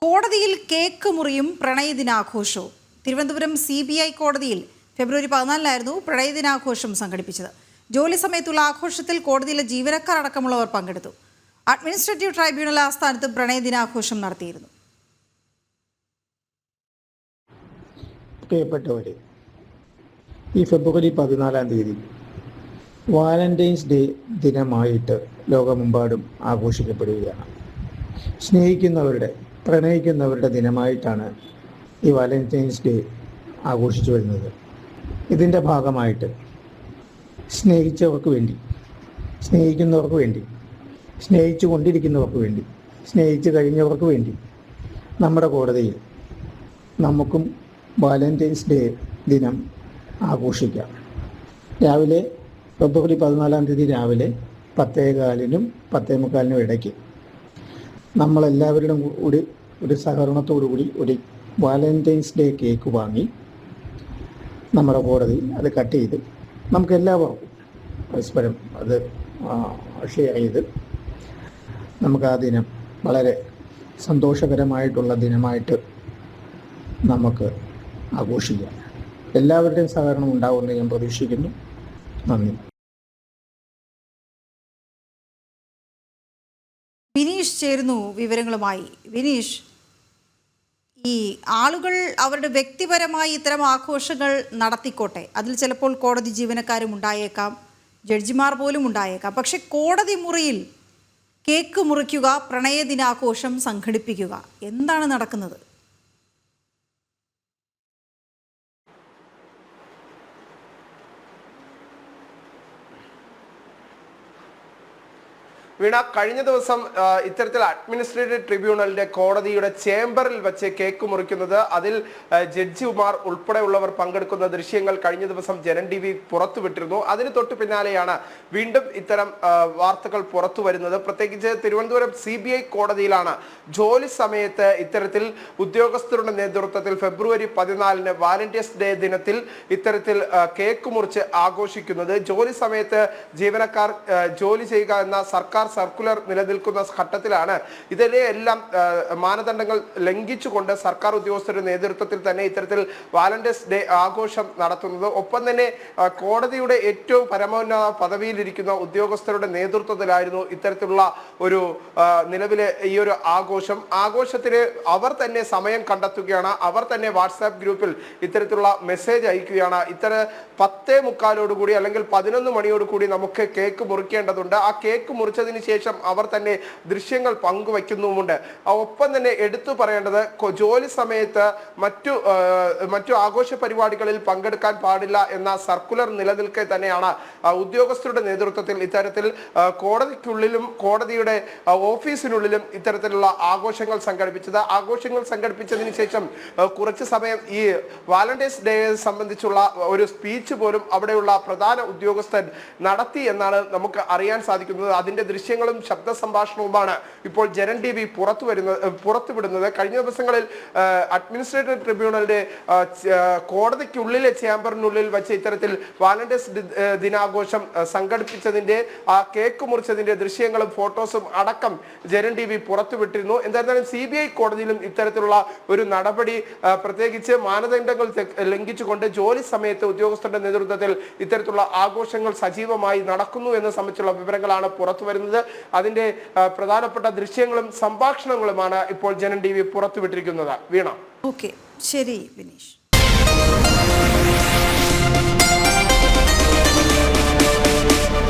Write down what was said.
കോടതിയിൽ കേക്ക് മുറിയും പ്രണയദിനാഘോഷവും. തിരുവനന്തപുരം CBI കോടതിയിൽ ഫെബ്രുവരി 14-നായിരുന്നു പ്രണയദിനാഘോഷം സംഘടിപ്പിച്ചത്. ജോലി സമയത്തുള്ള ആഘോഷത്തിൽ കോടതിയിലെ ജീവനക്കാർ അടക്കമുള്ളവർ പങ്കെടുത്തു. അഡ്മിനിസ്ട്രേറ്റീവ് ട്രൈബ്യൂണൽ ആസ്ഥാനത്ത് പ്രണയദിനാഘോഷം നടത്തിയിരുന്നു. പ്രിയപ്പെട്ടവരെ, ഈ ഫെബ്രുവരി 14-ാം തീയതി വാലന്റൈൻസ് ഡേ ദിനമായിട്ട് ലോകമെമ്പാടും ആഘോഷിക്കപ്പെടുകയാണ്. പ്രണയിക്കുന്നവരുടെ ദിനമായിട്ടാണ് ഈ വാലന്റൈൻസ് ഡേ ആഘോഷിച്ചു വരുന്നത്. ഇതിൻ്റെ ഭാഗമായിട്ട് സ്നേഹിച്ചവർക്ക് വേണ്ടി, സ്നേഹിക്കുന്നവർക്ക് വേണ്ടി, സ്നേഹിച്ചു കൊണ്ടിരിക്കുന്നവർക്ക് വേണ്ടി, സ്നേഹിച്ചു കഴിഞ്ഞവർക്ക് വേണ്ടി നമ്മുടെ കോടതിയിൽ നമുക്കും വാലന്റൈൻസ് ഡേ ദിനം ആഘോഷിക്കാം. രാവിലെ ഫെബ്രുവരി 14-ാം തീയതി രാവിലെ 10:15-നും 10:45-നും ഇടയ്ക്ക് നമ്മളെല്ലാവരുടെയും കൂടി ഒരു സഹകരണത്തോടു കൂടി ഒരു വാലന്റൈൻസ് ഡേ കേക്ക് വാങ്ങി നമ്മുടെ കോടതി അത് കട്ട് ചെയ്ത് നമുക്കെല്ലാവർക്കും പരസ്പരം അത് ഷെയർ ചെയ്ത് നമുക്ക് ആ ദിനം വളരെ സന്തോഷകരമായിട്ടുള്ള ദിനമായിട്ട് നമുക്ക് ആഘോഷിക്കാം. എല്ലാവരുടെയും സഹകരണം ഉണ്ടാകുമെന്ന് ഞാൻ പ്രതീക്ഷിക്കുന്നു. നന്ദി. വിനീഷ് ചേരുന്നു വിവരങ്ങളുമായി. വിനീഷ്, ഈ ആളുകൾ അവരുടെ വ്യക്തിപരമായി ഇത്തരം ആഘോഷങ്ങൾ നടത്തിക്കോട്ടെ, അതിൽ ചിലപ്പോൾ കോടതി ജീവനക്കാരും ഉണ്ടായേക്കാം, ജഡ്ജിമാർ പോലും ഉണ്ടായേക്കാം. പക്ഷെ കോടതി മുറിയിൽ കേക്ക് മുറിക്കുക, പ്രണയദിനാഘോഷം സംഘടിപ്പിക്കുക, എന്താണ് നടക്കുന്നത്? വീണ, കഴിഞ്ഞ ദിവസം ഇത്തരത്തിൽ അഡ്മിനിസ്ട്രേറ്റീവ് ട്രിബ്യൂണലിന്റെ കോടതിയുടെ ചേംബറിൽ വെച്ച് കേക്ക് മുറിക്കുന്നത്, അതിൽ ജഡ്ജിമാർ ഉൾപ്പെടെയുള്ളവർ പങ്കെടുക്കുന്ന ദൃശ്യങ്ങൾ കഴിഞ്ഞ ദിവസം ജനൻ TV പുറത്തുവിട്ടിരുന്നു. അതിന് തൊട്ട് പിന്നാലെയാണ് വീണ്ടും ഇത്തരം വാർത്തകൾ പുറത്തു വരുന്നത്. പ്രത്യേകിച്ച് തിരുവനന്തപുരം CBI കോടതിയിലാണ് ജോലി സമയത്ത് ഇത്തരത്തിൽ ഉദ്യോഗസ്ഥരുടെ നേതൃത്വത്തിൽ ഫെബ്രുവരി 14-ന് വാലന്റൈൻസ് ഡേ ദിനത്തിൽ ഇത്തരത്തിൽ കേക്ക് മുറിച്ച് ആഘോഷിക്കുന്നത്. ജോലി സമയത്ത് ജീവനക്കാർ ജോലി ചെയ്യുക എന്ന സർക്കാർ സർക്കുലർ നിലനിൽക്കുന്ന ഘട്ടത്തിലാണ് ഇതിലെല്ലാം മാനദണ്ഡങ്ങൾ ലംഘിച്ചുകൊണ്ട് സർക്കാർ ഉദ്യോഗസ്ഥരുടെ നേതൃത്വത്തിൽ തന്നെ ഇത്തരത്തിൽ വാലന്റൈൻസ് ഡേ ആഘോഷം നടത്തുന്നത്. ഒപ്പം തന്നെ കോടതിയുടെ ഏറ്റവും പരമോന്നത പദവിയിലിരിക്കുന്ന ഉദ്യോഗസ്ഥരുടെ നേതൃത്വത്തിലായിരുന്നു ഇത്തരത്തിലുള്ള ഒരു നിലവിലെ ഈ ഒരു ആഘോഷത്തിന് അവർ തന്നെ സമയം കണ്ടെത്തുകയാണ്. അവർ തന്നെ വാട്സാപ്പ് ഗ്രൂപ്പിൽ ഇത്തരത്തിലുള്ള മെസ്സേജ് അയക്കുകയാണ്. 10:45 അല്ലെങ്കിൽ 11 മണിയോടുകൂടി നമുക്ക് കേക്ക് മുറിക്കേണ്ടതുണ്ട്. ആ കേക്ക് മുറിച്ചതിന് ശേഷം അവർ തന്നെ ദൃശ്യങ്ങൾ പങ്കുവയ്ക്കുന്നുമുണ്ട്. ഒപ്പം തന്നെ എടുത്തു പറയേണ്ടത്, ജോലി സമയത്ത് മറ്റു ആഘോഷ പരിപാടികളിൽ പങ്കെടുക്കാൻ പാടില്ല എന്ന സർക്കുലർ നിലനിൽക്കെ തന്നെയാണ് ഉദ്യോഗസ്ഥരുടെ നേതൃത്വത്തിൽ ഇത്തരത്തിൽ കോടതിക്കുള്ളിലും കോടതിയുടെ ഓഫീസിനുള്ളിലും ഇത്തരത്തിലുള്ള ആഘോഷങ്ങൾ സംഘടിപ്പിച്ചത്. ആഘോഷങ്ങൾ സംഘടിപ്പിച്ചതിന് ശേഷം കുറച്ച് സമയം ഈ വാലന്റൈൻസ് ഡേ സംബന്ധിച്ചുള്ള ഒരു സ്പീച്ച് പോലും അവിടെയുള്ള പ്രധാന ഉദ്യോഗസ്ഥൻ നടത്തി എന്നാണ് നമുക്ക് അറിയാൻ സാധിക്കുന്നത്. അതിന്റെ ദൃശ്യങ്ങളും ശബ്ദ സംഭാഷണവുമാണ് ഇപ്പോൾ ജനൻ TV പുറത്തുവിടുന്നത്. കഴിഞ്ഞ ദിവസങ്ങളിൽ അഡ്മിനിസ്ട്രേറ്റീവ് ട്രിബ്യൂണലിന്റെ കോടതിക്കുള്ളിലെ ചേംബറിനുള്ളിൽ വെച്ച് ഇത്തരത്തിൽ വാലന്റൈൻസ് ദിനാഘോഷം സംഘടിപ്പിച്ചതിന്റെ ആ കേക്ക് മുറിച്ചതിന്റെ ദൃശ്യങ്ങളും ഫോട്ടോസും അടക്കം ജനൻ TV പുറത്തുവിട്ടിരുന്നു. എന്തായിരുന്നാലും CBI കോടതിയിലും ഇത്തരത്തിലുള്ള ഒരു നടപടി, പ്രത്യേകിച്ച് മാനദണ്ഡങ്ങൾ ലംഘിച്ചുകൊണ്ട് ജോലി സമയത്ത് ഉദ്യോഗസ്ഥരുടെ നേതൃത്വത്തിൽ ഇത്തരത്തിലുള്ള ആഘോഷങ്ങൾ സജീവമായി നടക്കുന്നു എന്ന സംബന്ധിച്ചുള്ള വിവരങ്ങളാണ് പുറത്തു വരുന്നത്. അതിന്റെ പ്രധാനപ്പെട്ട ദൃശ്യങ്ങളും സംഭാഷണങ്ങളുമാണ് ഇപ്പോൾ ജനൻ TV പുറത്തുവിട്ടിരിക്കുന്നത്. വീണ. ഓക്കെ, ശരി വിനീഷ്.